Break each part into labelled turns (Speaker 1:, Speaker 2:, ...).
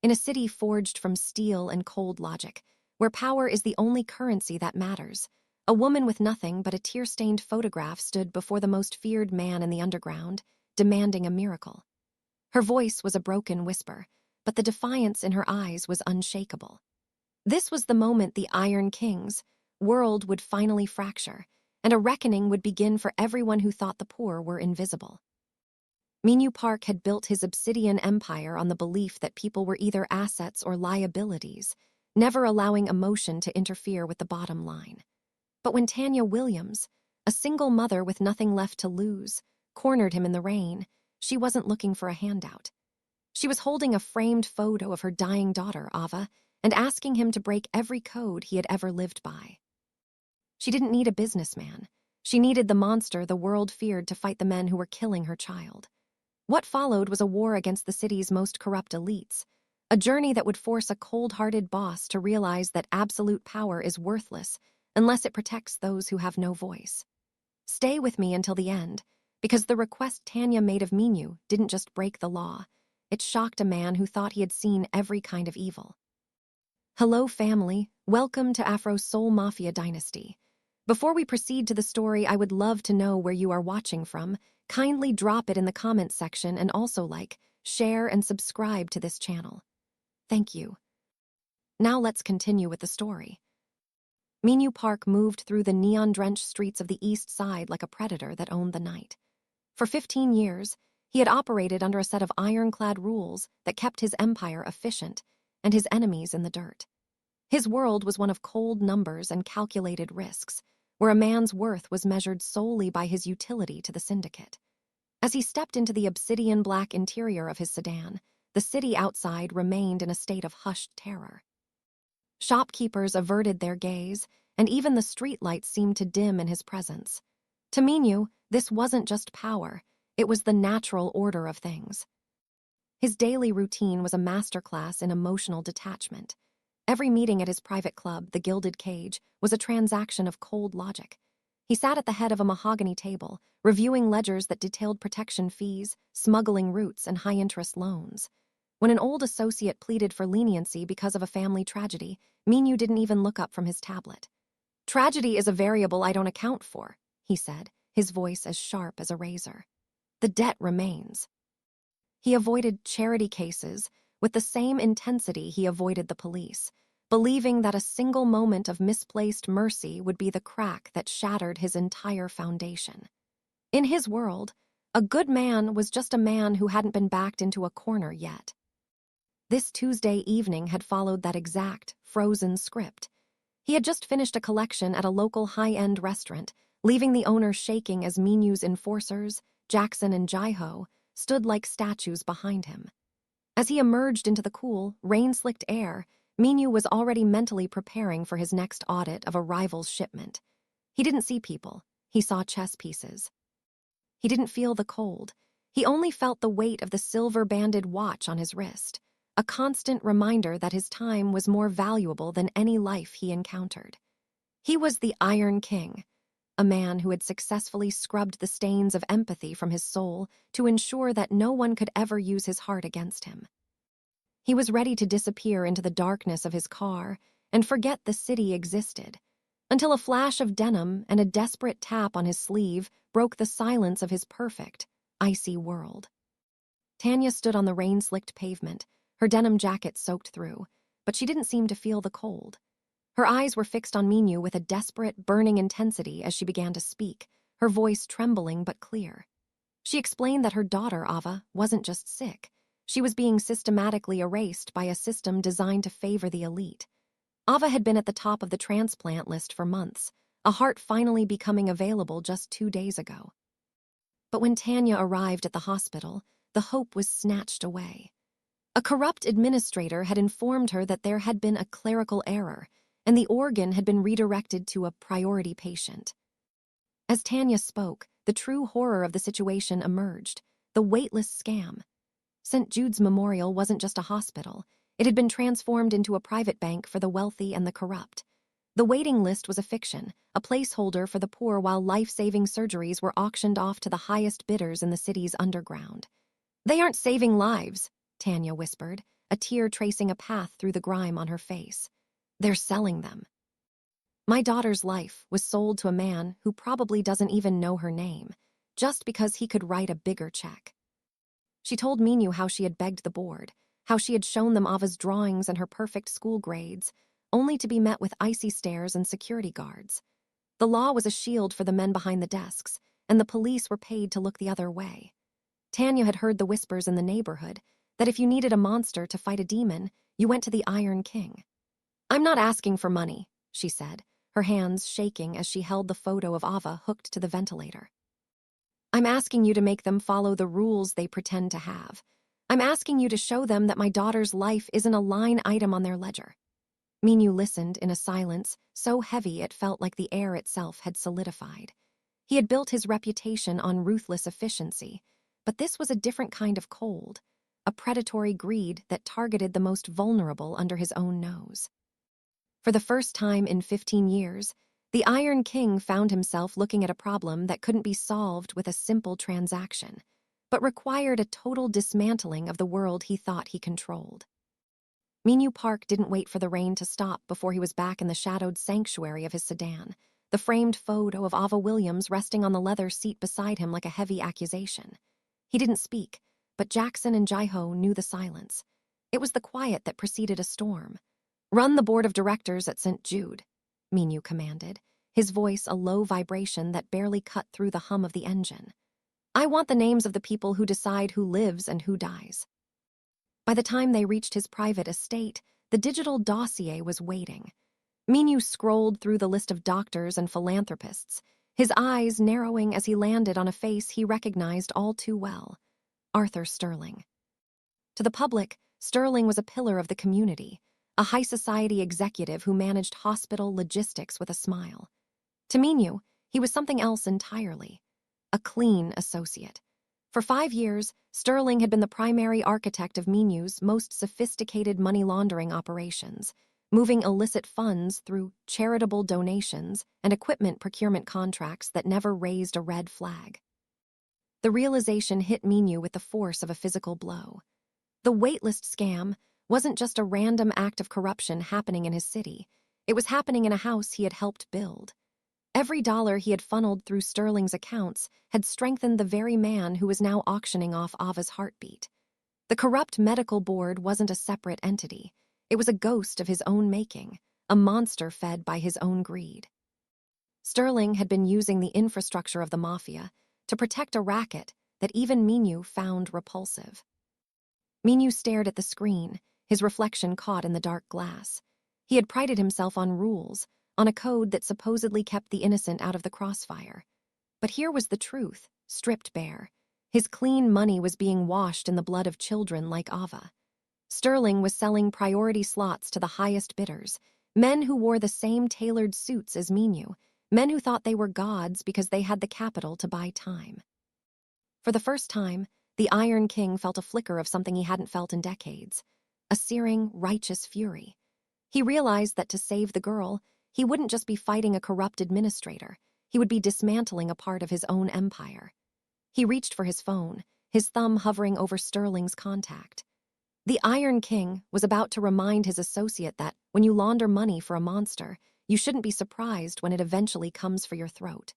Speaker 1: in a city forged from steel and cold logic, where power is the only currency that matters. A woman with nothing but a tear-stained photograph stood before the most feared man in the underground, demanding a miracle. Her voice was a broken whisper, but the defiance in her eyes was unshakable. This was the moment the Iron King's world would finally fracture, and a reckoning would begin for everyone who thought the poor were invisible. Minho Park had built his obsidian empire on the belief that people were either assets or liabilities, never allowing emotion to interfere with the bottom line. But when Tanya Williams, a single mother with nothing left to lose, cornered him in the rain, she wasn't looking for a handout. She was holding a framed photo of her dying daughter, Ava, and asking him to break every code he had ever lived by. She didn't need a businessman. She needed the monster the world feared to fight the men who were killing her child. What followed was a war against the city's most corrupt elites, a journey that would force a cold-hearted boss to realize that absolute power is worthless unless it protects those who have no voice. Stay with me until the end, because the request Tanya made of Minho didn't just break the law. It shocked a man who thought he had seen every kind of evil. Hello, family. Welcome to Afro's Soul Mafia dynasty. Before we proceed to the story, I would love to know where you are watching from. Kindly drop it in the comments section and also like, share, and subscribe to this channel. Thank you. Now let's continue with the story. Minho Park moved through the neon-drenched streets of the East Side like a predator that owned the night. For 15 years, he had operated under a set of ironclad rules that kept his empire efficient and his enemies in the dirt. His world was one of cold numbers and calculated risks, where a man's worth was measured solely by his utility to the syndicate. As he stepped into the obsidian-black interior of his sedan, the city outside remained in a state of hushed terror. Shopkeepers averted their gaze, and even the streetlights seemed to dim in his presence. To Minho, this wasn't just power, it was the natural order of things. His daily routine was a masterclass in emotional detachment. Every meeting at his private club, the Gilded Cage, was a transaction of cold logic. He sat at the head of a mahogany table, reviewing ledgers that detailed protection fees, smuggling routes, and high-interest loans. When an old associate pleaded for leniency because of a family tragedy, Minho didn't even look up from his tablet. "Tragedy is a variable I don't account for," he said, his voice as sharp as a razor. "The debt remains." He avoided charity cases with the same intensity he avoided the police, believing that a single moment of misplaced mercy would be the crack that shattered his entire foundation. In his world, a good man was just a man who hadn't been backed into a corner yet. This Tuesday evening had followed that exact, frozen script. He had just finished a collection at a local high-end restaurant, leaving the owner shaking as Minho's enforcers, Jackson and Jaiho, stood like statues behind him. As he emerged into the cool, rain-slicked air, Minho was already mentally preparing for his next audit of a rival's shipment. He didn't see people, he saw chess pieces. He didn't feel the cold, he only felt the weight of the silver-banded watch on his wrist, a constant reminder that his time was more valuable than any life he encountered. He was the Iron King, a man who had successfully scrubbed the stains of empathy from his soul to ensure that no one could ever use his heart against him. He was ready to disappear into the darkness of his car and forget the city existed, until a flash of denim and a desperate tap on his sleeve broke the silence of his perfect, icy world. Tanya stood on the rain-slicked pavement, her denim jacket soaked through, but she didn't seem to feel the cold. Her eyes were fixed on Minho with a desperate, burning intensity as she began to speak, her voice trembling but clear. She explained that her daughter, Ava, wasn't just sick. She was being systematically erased by a system designed to favor the elite. Ava had been at the top of the transplant list for months, a heart finally becoming available just 2 days ago. But when Tanya arrived at the hospital, the hope was snatched away. A corrupt administrator had informed her that there had been a clerical error, and the organ had been redirected to a priority patient. As Tanya spoke, the true horror of the situation emerged, the weightless scam. St. Jude's Memorial wasn't just a hospital, it had been transformed into a private bank for the wealthy and the corrupt. The waiting list was a fiction, a placeholder for the poor while life-saving surgeries were auctioned off to the highest bidders in the city's underground. "They aren't saving lives," Tanya whispered, a tear tracing a path through the grime on her face. "They're selling them. My daughter's life was sold to a man who probably doesn't even know her name, just because he could write a bigger check." She told Minho how she had begged the board, how she had shown them Ava's drawings and her perfect school grades, only to be met with icy stares and security guards. The law was a shield for the men behind the desks, and the police were paid to look the other way. Tanya had heard the whispers in the neighborhood that if you needed a monster to fight a demon, you went to the Iron King. "I'm not asking for money," she said, her hands shaking as she held the photo of Ava hooked to the ventilator. "I'm asking you to make them follow the rules they pretend to have. I'm asking you to show them that my daughter's life isn't a line item on their ledger." Minho listened in a silence so heavy it felt like the air itself had solidified. He had built his reputation on ruthless efficiency, but this was a different kind of cold, a predatory greed that targeted the most vulnerable under his own nose. For the first time in 15 years, the Iron King found himself looking at a problem that couldn't be solved with a simple transaction, but required a total dismantling of the world he thought he controlled. Minho Park didn't wait for the rain to stop before he was back in the shadowed sanctuary of his sedan, the framed photo of Tanya Williams resting on the leather seat beside him like a heavy accusation. He didn't speak, but Jackson and Jaiho knew the silence. It was the quiet that preceded a storm. "Run the board of directors at St. Jude," Minho commanded, his voice a low vibration that barely cut through the hum of the engine. "I want the names of the people who decide who lives and who dies." By the time they reached his private estate, the digital dossier was waiting. Minho scrolled through the list of doctors and philanthropists, his eyes narrowing as he landed on a face he recognized all too well: Arthur Sterling. To the public, Sterling was a pillar of the community, a high society executive who managed hospital logistics with a smile. To Minho, he was something else entirely: a clean associate. For 5 years, Sterling had been the primary architect of Minho's most sophisticated money laundering operations, moving illicit funds through charitable donations and equipment procurement contracts that never raised a red flag. The realization hit Minho with the force of a physical blow. The waitlist scam wasn't just a random act of corruption happening in his city. It was happening in a house he had helped build. Every dollar he had funneled through Sterling's accounts had strengthened the very man who was now auctioning off Ava's heartbeat. The corrupt medical board wasn't a separate entity. It was a ghost of his own making, a monster fed by his own greed. Sterling had been using the infrastructure of the Mafia to protect a racket that even Minho found repulsive. Minho stared at the screen, his reflection caught in the dark glass. He had prided himself on rules, on a code that supposedly kept the innocent out of the crossfire. But here was the truth, stripped bare. His clean money was being washed in the blood of children like Ava. Sterling was selling priority slots to the highest bidders, men who wore the same tailored suits as Minho, men who thought they were gods because they had the capital to buy time. For the first time, the Iron King felt a flicker of something he hadn't felt in decades: a searing, righteous fury. He realized that to save the girl, he wouldn't just be fighting a corrupt administrator, he would be dismantling a part of his own empire. He reached for his phone, his thumb hovering over Sterling's contact. The Iron King was about to remind his associate that when you launder money for a monster, you shouldn't be surprised when it eventually comes for your throat.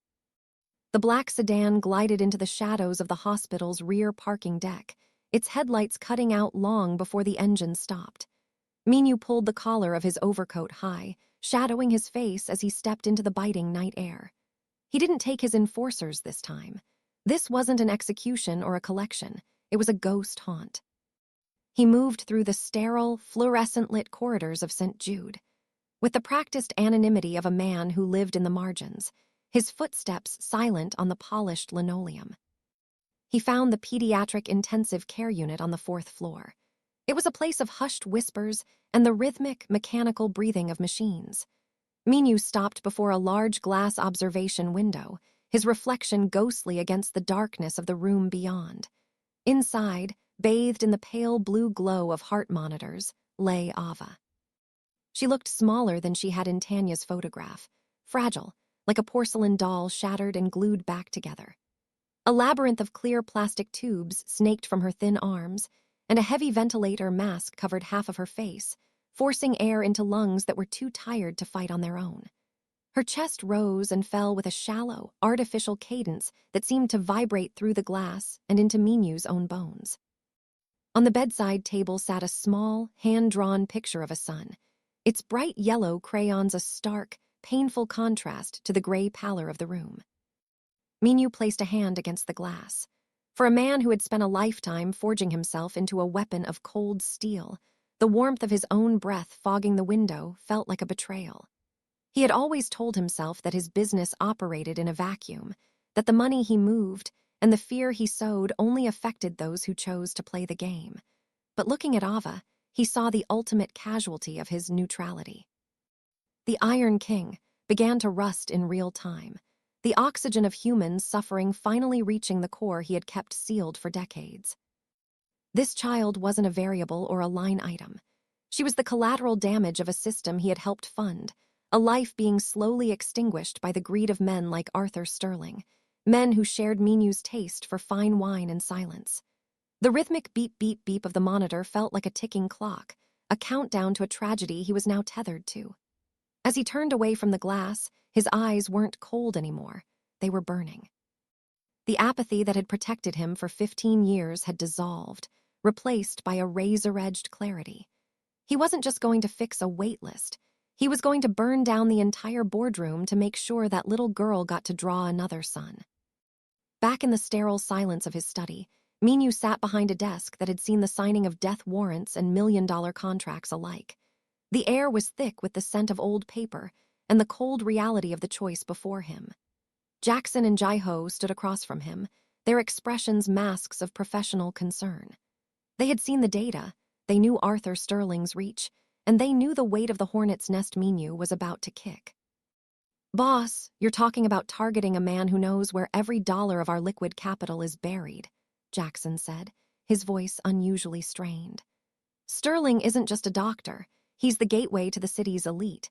Speaker 1: The black sedan glided into the shadows of the hospital's rear parking deck, its headlights cutting out long before the engine stopped. Minho pulled the collar of his overcoat high, shadowing his face as he stepped into the biting night air. He didn't take his enforcers this time. This wasn't an execution or a collection. It was a ghost haunt. He moved through the sterile, fluorescent-lit corridors of St. Jude. With the practiced anonymity of a man who lived in the margins, his footsteps silent on the polished linoleum. He found the pediatric intensive care unit on the 4th floor. It was a place of hushed whispers and the rhythmic, mechanical breathing of machines. Minho stopped before a large glass observation window, his reflection ghostly against the darkness of the room beyond. Inside, bathed in the pale blue glow of heart monitors, lay Ava. She looked smaller than she had in Tanya's photograph, fragile, like a porcelain doll shattered and glued back together. A labyrinth of clear plastic tubes snaked from her thin arms, and a heavy ventilator mask covered half of her face, forcing air into lungs that were too tired to fight on their own. Her chest rose and fell with a shallow, artificial cadence that seemed to vibrate through the glass and into Minyo's own bones. On the bedside table sat a small, hand-drawn picture of a sun, its bright yellow crayons a stark, painful contrast to the gray pallor of the room. Minyo placed a hand against the glass. For a man who had spent a lifetime forging himself into a weapon of cold steel, the warmth of his own breath fogging the window felt like a betrayal. He had always told himself that his business operated in a vacuum, that the money he moved and the fear he sowed only affected those who chose to play the game. But looking at Ava, he saw the ultimate casualty of his neutrality. The Iron King began to rust in real time, the oxygen of humans suffering finally reaching the core he had kept sealed for decades. This child wasn't a variable or a line item. She was the collateral damage of a system he had helped fund, a life being slowly extinguished by the greed of men like Arthur Sterling, men who shared Minyo's taste for fine wine and silence. The rhythmic beep-beep-beep of the monitor felt like a ticking clock, a countdown to a tragedy he was now tethered to. As he turned away from the glass, his eyes weren't cold anymore. They were burning. The apathy that had protected him for 15 years had dissolved, replaced by a razor-edged clarity. He wasn't just going to fix a wait list. He was going to burn down the entire boardroom to make sure that little girl got to draw another son. Back in the sterile silence of his study, Minyo sat behind a desk that had seen the signing of death warrants and million-dollar contracts alike. The air was thick with the scent of old paper and the cold reality of the choice before him. Jackson and Jai-Ho stood across from him, their expressions masks of professional concern. They had seen the data, they knew Arthur Sterling's reach, and they knew the weight of the hornet's nest Minyo was about to kick. "Boss, you're talking about targeting a man who knows where every dollar of our liquid capital is buried," Jackson said, his voice unusually strained. "Sterling isn't just a doctor, he's the gateway to the city's elite.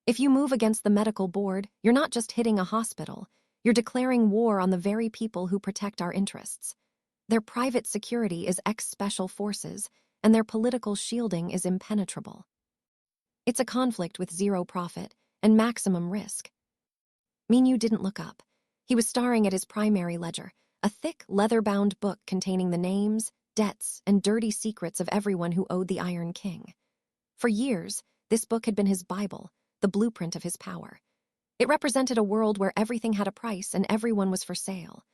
Speaker 1: If you move against the medical board, you're not just hitting a hospital, you're declaring war on the very people who protect our interests. Their private security is ex-special forces, and their political shielding is impenetrable. It's a conflict with zero profit and maximum risk." Minyo didn't look up. He was staring at his primary ledger, a thick, leather-bound book containing the names, debts, and dirty secrets of everyone who owed the Iron King. For years, this book had been his Bible, the blueprint of his power. It represented a world where everything had a price and everyone was for sale.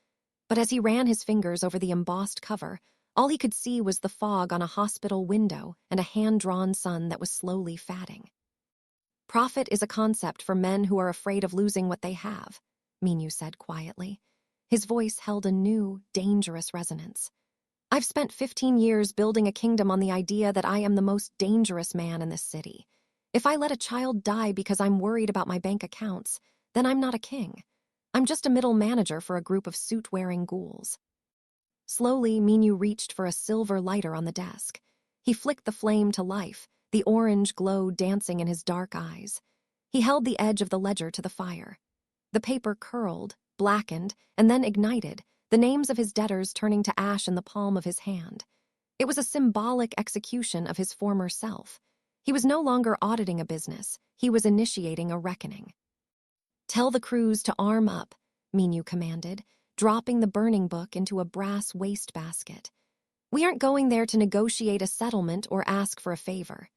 Speaker 1: But as he ran his fingers over the embossed cover, all he could see was the fog on a hospital window and a hand-drawn sun that was slowly fading. "Profit is a concept for men who are afraid of losing what they have," Minyo said quietly. His voice held a new, dangerous resonance. "I've spent 15 years building a kingdom on the idea that I am the most dangerous man in this city. If I let a child die because I'm worried about my bank accounts, then I'm not a king. I'm just a middle manager for a group of suit-wearing ghouls." Slowly, Minyo reached for a silver lighter on the desk. He flicked the flame to life, the orange glow dancing in his dark eyes. He held the edge of the ledger to the fire. The paper curled, blackened, and then ignited, the names of his debtors turning to ash in the palm of his hand. It was a symbolic execution of his former self. He was no longer auditing a business, he was initiating a reckoning. "Tell the crews to arm up," Minyo commanded, dropping the burning book into a brass wastebasket. "We aren't going there to negotiate a settlement or ask for a favor.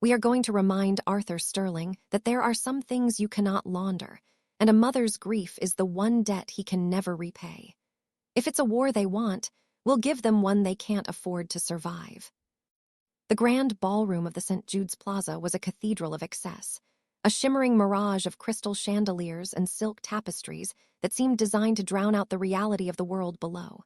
Speaker 1: We are going to remind Arthur Sterling that there are some things you cannot launder, and a mother's grief is the one debt he can never repay. If it's a war they want, we'll give them one they can't afford to survive." The grand ballroom of the St. Jude's Plaza was a cathedral of excess, a shimmering mirage of crystal chandeliers and silk tapestries that seemed designed to drown out the reality of the world below.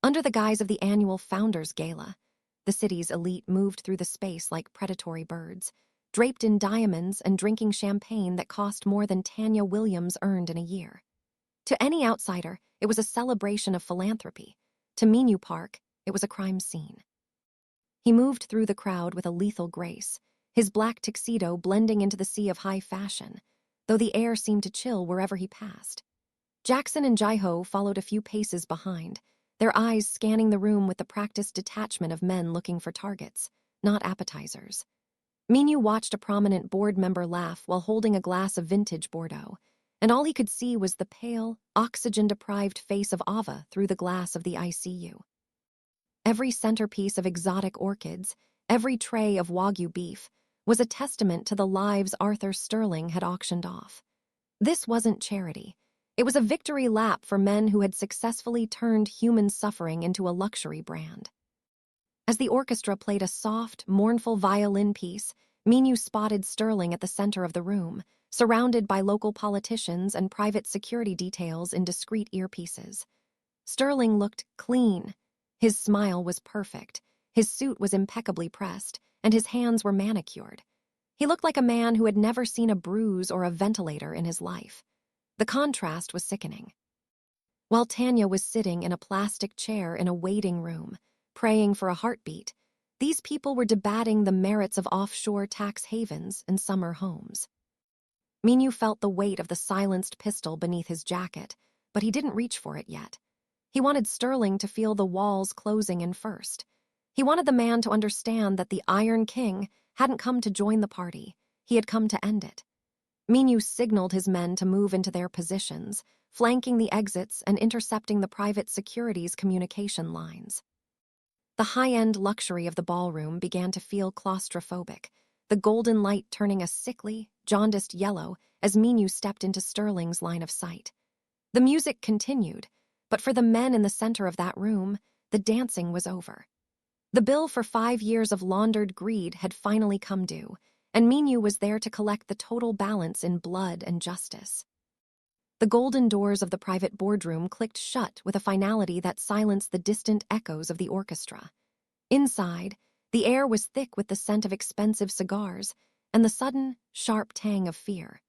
Speaker 1: Under the guise of the annual Founders Gala, the city's elite moved through the space like predatory birds, draped in diamonds and drinking champagne that cost more than Tanya Williams earned in a year. To any outsider, it was a celebration of philanthropy. To Minho Park, it was a crime scene. He moved through the crowd with a lethal grace, his black tuxedo blending into the sea of high fashion, though the air seemed to chill wherever he passed. Jackson and Jai-Ho followed a few paces behind, their eyes scanning the room with the practiced detachment of men looking for targets, not appetizers. Minho watched a prominent board member laugh while holding a glass of vintage Bordeaux, and all he could see was the pale, oxygen-deprived face of Ava through the glass of the ICU. Every centerpiece of exotic orchids, every tray of Wagyu beef, was a testament to the lives Arthur Sterling had auctioned off. This wasn't charity. It was a victory lap for men who had successfully turned human suffering into a luxury brand. As the orchestra played a soft, mournful violin piece, Minho spotted Sterling at the center of the room, surrounded by local politicians and private security details in discreet earpieces. Sterling looked clean. His smile was perfect, his suit was impeccably pressed, and his hands were manicured. He looked like a man who had never seen a bruise or a ventilator in his life. The contrast was sickening. While Tanya was sitting in a plastic chair in a waiting room, praying for a heartbeat, these people were debating the merits of offshore tax havens and summer homes. Minho felt the weight of the silenced pistol beneath his jacket, but he didn't reach for it yet. He wanted Sterling to feel the walls closing in first. He wanted the man to understand that the Iron King hadn't come to join the party, he had come to end it. Minho signaled his men to move into their positions, flanking the exits and intercepting the private security's communication lines. The high-end luxury of the ballroom began to feel claustrophobic, the golden light turning a sickly, jaundiced yellow as Minho stepped into Sterling's line of sight. The music continued, but for the men in the center of that room, the dancing was over. The bill for 5 years of laundered greed had finally come due, and Minho was there to collect the total balance in blood and justice. The golden doors of the private boardroom clicked shut with a finality that silenced the distant echoes of the orchestra. Inside, the air was thick with the scent of expensive cigars and the sudden, sharp tang of fear.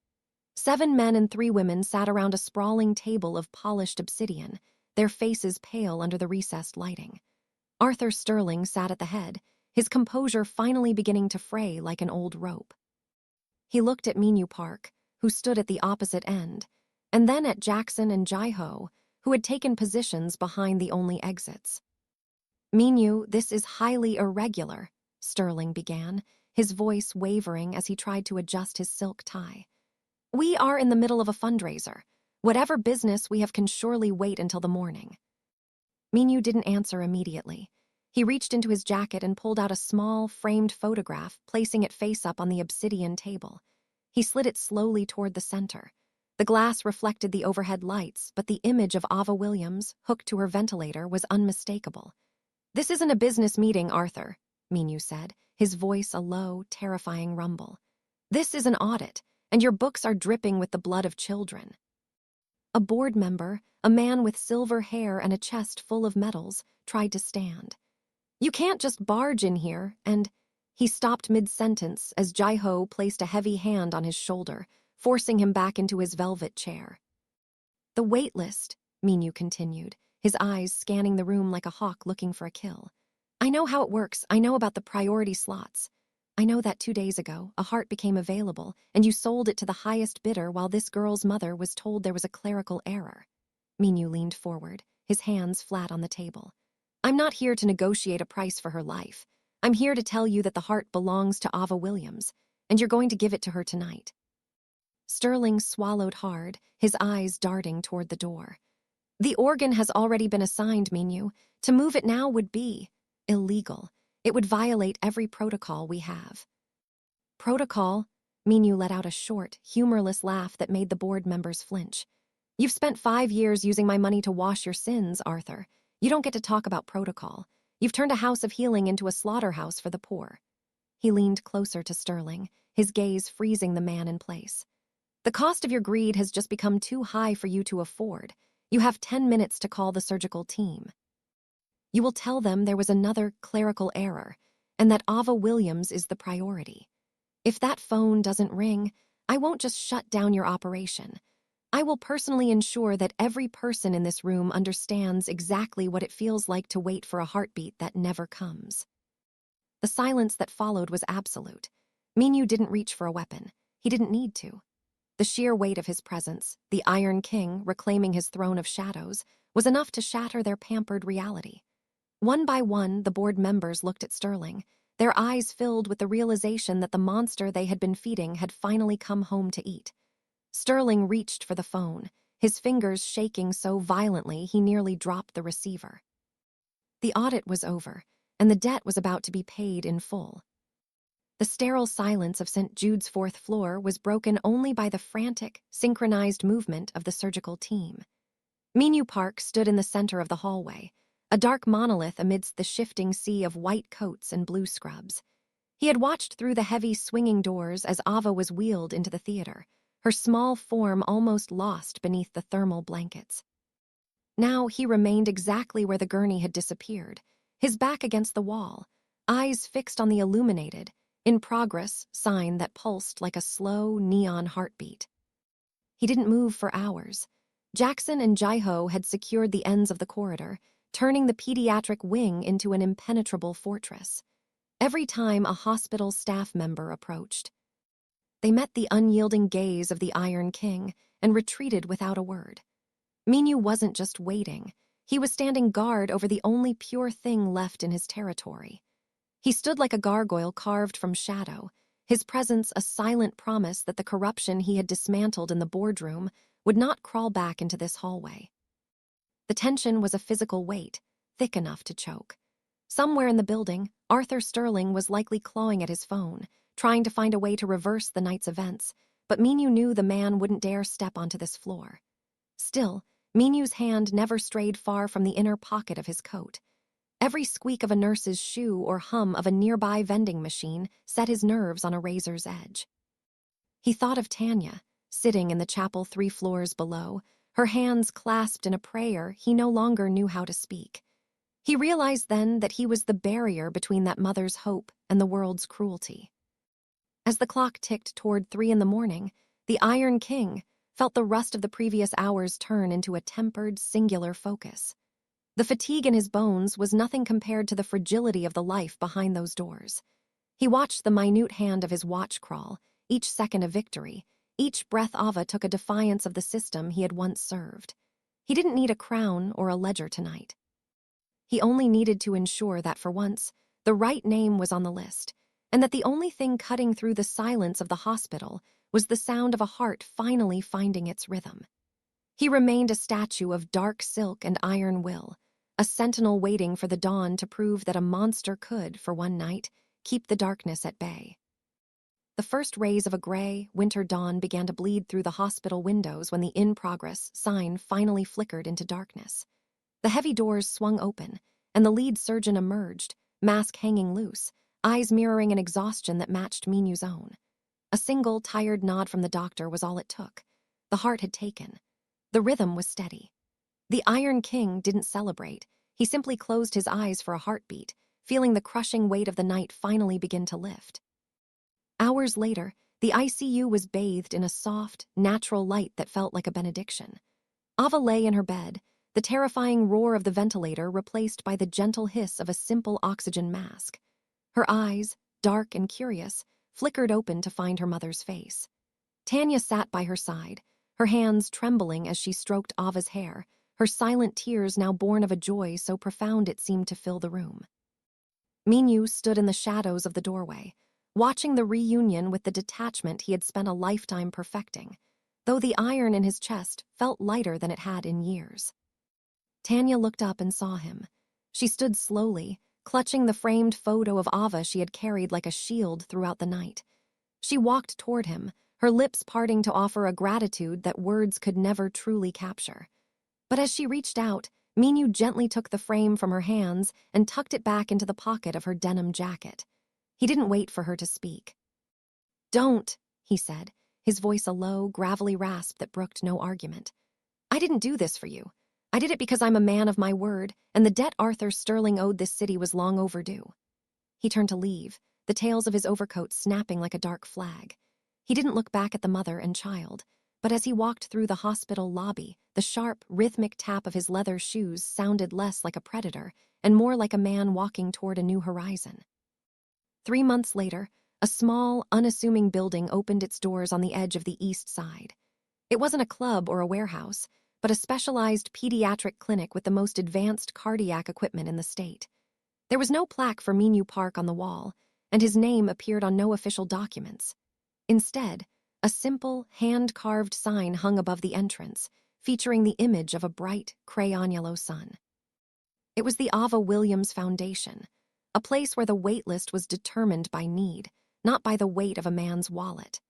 Speaker 1: 7 men and 3 women sat around a sprawling table of polished obsidian, their faces pale under the recessed lighting. Arthur Sterling sat at the head, his composure finally beginning to fray like an old rope. He looked at Minho Park, who stood at the opposite end, and then at Jackson and Jai-Ho, who had taken positions behind the only exits. "Minho, this is highly irregular," Sterling began, his voice wavering as he tried to adjust his silk tie. "We are in the middle of a fundraiser. Whatever business we have can surely wait until the morning." Minho didn't answer immediately. He reached into his jacket and pulled out a small, framed photograph, placing it face up on the obsidian table. He slid it slowly toward the center. The glass reflected the overhead lights, but the image of Ava Williams, hooked to her ventilator, was unmistakable. "This isn't a business meeting, Arthur," Minho said, his voice a low, terrifying rumble. "This is an audit, and your books are dripping with the blood of children." A board member, a man with silver hair and a chest full of medals, tried to stand. "You can't just barge in here," and he stopped mid-sentence as Jai-Ho placed a heavy hand on his shoulder, forcing him back into his velvet chair. "The wait list," Minho continued, his eyes scanning the room like a hawk looking for a kill. "I know how it works. I know about the priority slots. I know that 2 days ago, a heart became available, and you sold it to the highest bidder while this girl's mother was told there was a clerical error." Minho leaned forward, his hands flat on the table. "I'm not here to negotiate a price for her life. I'm here to tell you that the heart belongs to Ava Williams, and you're going to give it to her tonight." Sterling swallowed hard, his eyes darting toward the door. "The organ has already been assigned, Minho. To move it now would be illegal. It would violate every protocol we have." "Protocol?" Minho let out a short, humorless laugh that made the board members flinch. "You've spent 5 years using my money to wash your sins, Arthur. You don't get to talk about protocol. You've turned a house of healing into a slaughterhouse for the poor." He leaned closer to Sterling, his gaze freezing the man in place. "The cost of your greed has just become too high for you to afford. You have 10 minutes to call the surgical team. You will tell them there was another clerical error, and that Ava Williams is the priority. If that phone doesn't ring, I won't just shut down your operation. I will personally ensure that every person in this room understands exactly what it feels like to wait for a heartbeat that never comes." The silence that followed was absolute. Minho didn't reach for a weapon. He didn't need to. The sheer weight of his presence, the Iron King reclaiming his throne of shadows, was enough to shatter their pampered reality. One by one, the board members looked at Sterling, their eyes filled with the realization that the monster they had been feeding had finally come home to eat. Sterling reached for the phone, his fingers shaking so violently he nearly dropped the receiver. The audit was over, and the debt was about to be paid in full. The sterile silence of St. Jude's fourth floor was broken only by the frantic, synchronized movement of the surgical team. Minho Park stood in the center of the hallway, a dark monolith amidst the shifting sea of white coats and blue scrubs. He had watched through the heavy swinging doors as Ava was wheeled into the theater, her small form almost lost beneath the thermal blankets. Now he remained exactly where the gurney had disappeared, his back against the wall, eyes fixed on the illuminated, in progress sign that pulsed like a slow, neon heartbeat. He didn't move for hours. Jackson and Jaiho had secured the ends of the corridor, turning the pediatric wing into an impenetrable fortress. Every time a hospital staff member approached, they met the unyielding gaze of the Iron King and retreated without a word. Minho wasn't just waiting. He was standing guard over the only pure thing left in his territory. He stood like a gargoyle carved from shadow, his presence a silent promise that the corruption he had dismantled in the boardroom would not crawl back into this hallway. The tension was a physical weight, thick enough to choke. Somewhere in the building, Arthur Sterling was likely clawing at his phone, trying to find a way to reverse the night's events, but Minho knew the man wouldn't dare step onto this floor. Still, Minho's hand never strayed far from the inner pocket of his coat. Every squeak of a nurse's shoe or hum of a nearby vending machine set his nerves on a razor's edge. He thought of Tanya, sitting in the chapel 3 floors below, her hands clasped in a prayer he no longer knew how to speak. He realized then that he was the barrier between that mother's hope and the world's cruelty. As the clock ticked toward 3 a.m, the Iron King felt the rust of the previous hours turn into a tempered, singular focus. The fatigue in his bones was nothing compared to the fragility of the life behind those doors. He watched the minute hand of his watch crawl, each second a victory, each breath Ava took a defiance of the system he had once served. He didn't need a crown or a ledger tonight. He only needed to ensure that for once, the right name was on the list, and that the only thing cutting through the silence of the hospital was the sound of a heart finally finding its rhythm. He remained a statue of dark silk and iron will, a sentinel waiting for the dawn to prove that a monster could, for one night, keep the darkness at bay. The first rays of a gray, winter dawn began to bleed through the hospital windows when the in-progress sign finally flickered into darkness. The heavy doors swung open, and the lead surgeon emerged, mask hanging loose, eyes mirroring an exhaustion that matched Minho's own. A single, tired nod from the doctor was all it took. The heart had taken. The rhythm was steady. The Iron King didn't celebrate. He simply closed his eyes for a heartbeat, feeling the crushing weight of the night finally begin to lift. Hours later, the ICU was bathed in a soft, natural light that felt like a benediction. Ava lay in her bed, the terrifying roar of the ventilator replaced by the gentle hiss of a simple oxygen mask. Her eyes, dark and curious, flickered open to find her mother's face. Tanya sat by her side, her hands trembling as she stroked Ava's hair, her silent tears now born of a joy so profound it seemed to fill the room. Minho stood in the shadows of the doorway, watching the reunion with the detachment he had spent a lifetime perfecting, though the iron in his chest felt lighter than it had in years. Tanya looked up and saw him. She stood slowly, clutching the framed photo of Ava she had carried like a shield throughout the night. She walked toward him, her lips parting to offer a gratitude that words could never truly capture. But as she reached out, Minho gently took the frame from her hands and tucked it back into the pocket of her denim jacket. He didn't wait for her to speak. "Don't," he said, his voice a low, gravelly rasp that brooked no argument. "I didn't do this for you. I did it because I'm a man of my word, and the debt Arthur Sterling owed this city was long overdue." He turned to leave, the tails of his overcoat snapping like a dark flag. He didn't look back at the mother and child, but as he walked through the hospital lobby, the sharp, rhythmic tap of his leather shoes sounded less like a predator and more like a man walking toward a new horizon. 3 months later, A small, unassuming building opened its doors on the edge of the east side. It wasn't a club or a warehouse, but a specialized pediatric clinic with the most advanced cardiac equipment in the state. There was no plaque for Minho Park on the wall, and his name appeared on no official documents. Instead, a simple, hand-carved sign hung above the entrance, featuring the image of a bright, crayon-yellow sun. It was the Tanya Williams Foundation, a place where the wait list was determined by need, not by the weight of a man's wallet.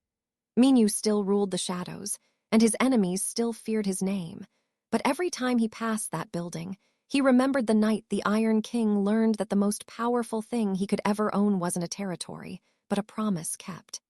Speaker 1: Minho still ruled the shadows, and his enemies still feared his name. But every time he passed that building, he remembered the night the Iron King learned that the most powerful thing he could ever own wasn't a territory, but a promise kept.